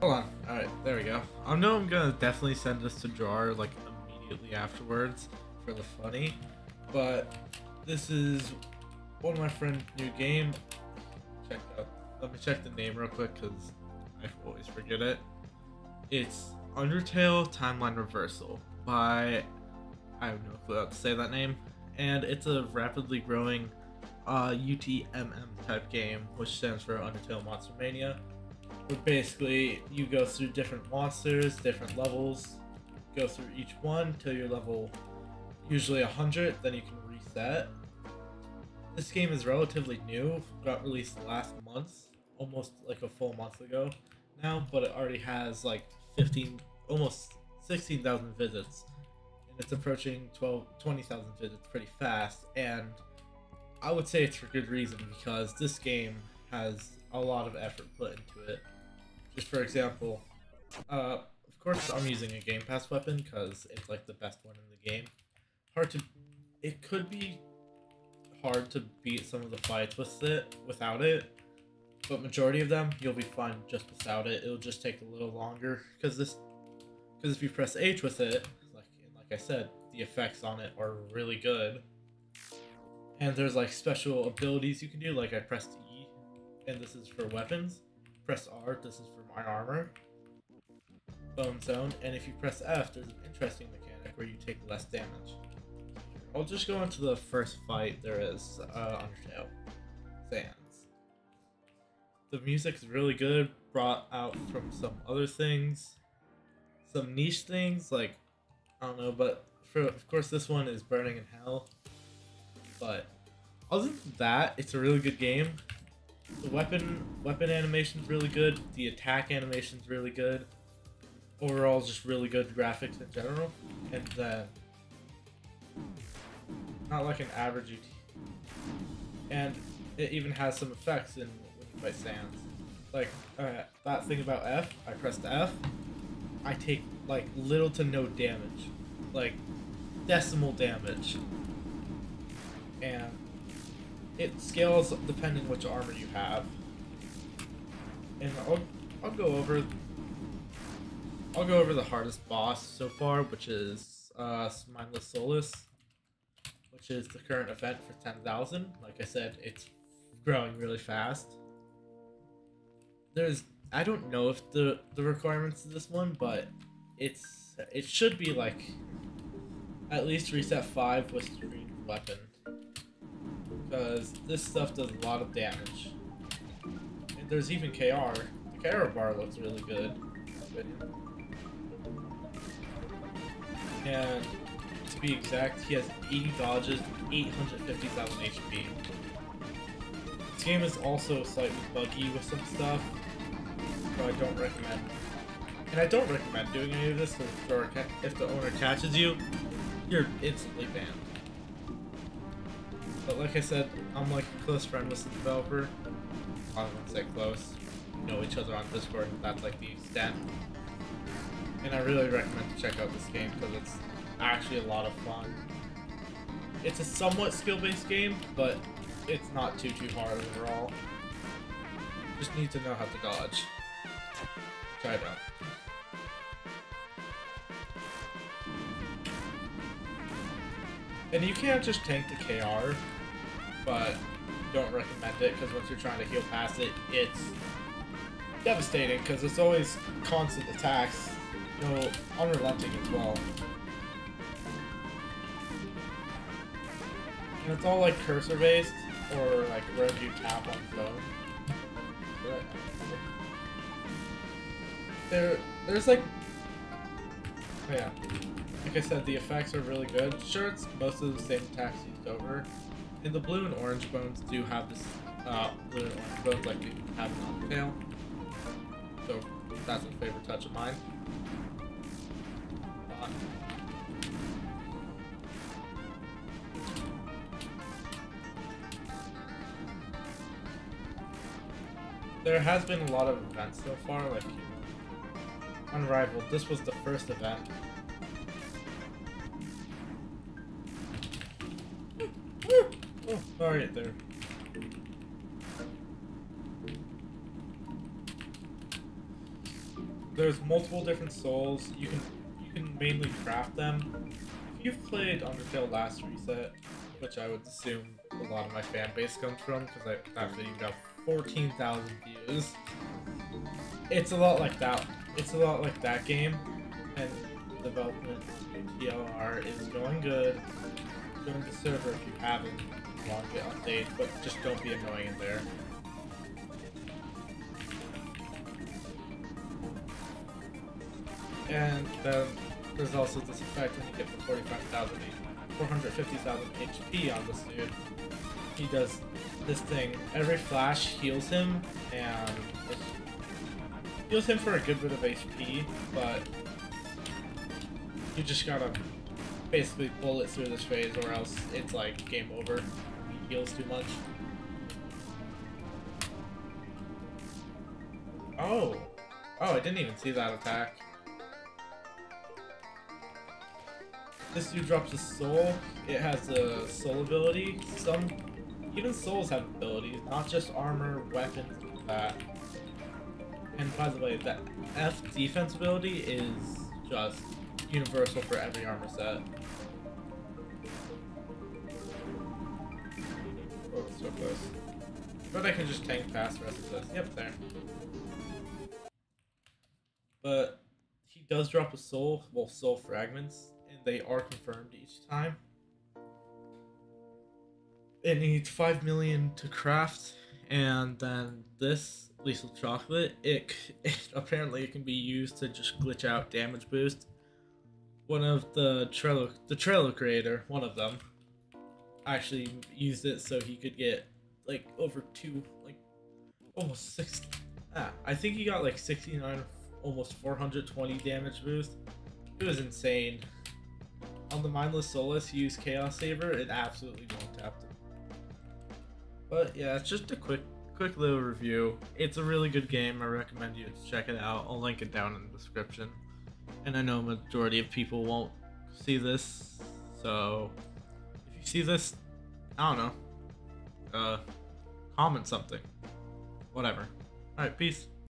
Hold on. Alright, there we go. I know I'm gonna definitely send this to Jar like immediately afterwards for the funny, but this is one of my friend's new game. Check out. Let me check the name real quick because I always forget it. It's Undertale Timeline Reversal by, I have no clue how to say that name, and it's a rapidly growing UTMM type game, which stands for Undertale Monster Mania. But basically, you go through different monsters, different levels, go through each one till you're level usually 100, then you can reset. This game is relatively new, got released last month, almost like a full month ago now, but it already has like 15, almost 16,000 visits, and it's approaching 20,000 visits pretty fast, and I would say it's for good reason because this game has a lot of effort put into it. Just for example, of course I'm using a Game Pass weapon because it's like the best one in the game. It could be hard to beat some of the fights without it, but majority of them you'll be fine just without it. It'll just take a little longer because if you press H with it, like I said, the effects on it are really good. And there's like special abilities you can do, like I pressed E, and this is for weapons. Press R, this is for my armor. Bone Zone, and if you press F, there's an interesting mechanic where you take less damage. I'll just go into the first fight there is, Undertale. Sans. The music is really good, brought out from some other things. Some niche things, like, I don't know, but of course this one is Burning in Hell. But other than that, it's a really good game. The weapon animation is really good. The attack animation is really good. Overall, just really good graphics in general. And then, not like an average UT. And it even has some effects in when you fight Sans. Like that thing about F. I pressed F. I take like little to no damage, like decimal damage. And it scales depending which armor you have. And I'll go over the hardest boss so far, which is Mindless Solus, which is the current event for 10,000. Like I said, it's growing really fast. I don't know if the requirements of this one, but it should be like at least reset 5 with streamed weapon. Because this stuff does a lot of damage. And there's even KR. The KR bar looks really good. And to be exact, he has 80 dodges, 850,000 HP. This game is also slightly buggy with some stuff, so I don't recommend. And I don't recommend doing any of this because if the owner catches you, you're instantly banned. But like I said, I'm like a close friend with the developer. I don't want to say close. We know each other on Discord, and that's like the extent. And I really recommend to check out this game because it's actually a lot of fun. It's a somewhat skill-based game, but it's not too hard overall. Just need to know how to dodge. Which I don't. And you can't just tank the KR, but don't recommend it because once you're trying to heal past it, it's devastating because it's always constant attacks, unrelenting as well. And it's all like cursor based or like wherever you tap on the phone. There's like, oh yeah. Like I said, the effects are really good. Sure, it's most of the same attacks used over. And the blue and orange bones do have this, blue and orange bones like they have in Undertale. So, that's a favorite touch of mine. There has been a lot of events so far, like Unrivaled. This was the first event. Oh, alright there. there's multiple different souls. You can mainly craft them. If you've played Undertale Last Reset, which I would assume a lot of my fan base comes from, because that video got 14,000 views. It's a lot like that. It's a lot like that game, and development TLR is going good. Join the server if you haven't. Want to get updates, but just don't be annoying in there. And then there's also this effect when you get the 450,000 HP on this dude. He does this thing. Every flash heals him, and it heals him for a good bit of HP, but you just gotta basically bullet through this phase, or else it's like game over. He heals too much. Oh, I didn't even see that attack. This dude drops a soul. It has a soul ability. Even souls have abilities, not just armor, weapons, and that. And by the way, that F defense ability is just universal for every armor set. Oh, so close. But I can just tank past the rest of this. Yep, there. But he does drop a soul, well, soul fragments. They are confirmed each time. It needs 5 million to craft, and then this lethal chocolate, it apparently it can be used to just glitch out damage boost. One of the Trello creator, one of them, actually used it so he could get like over almost 6. I think he got like 69, almost 420 damage boost. It was insane. On the Mindless Soulless, he used Chaos Saber, it absolutely one-tapped him. But yeah, it's just a quick little review. It's a really good game, I recommend you check it out. I'll link it down in the description. And I know a majority of people won't see this, so if you see this, I don't know, comment something. Whatever. Alright, peace.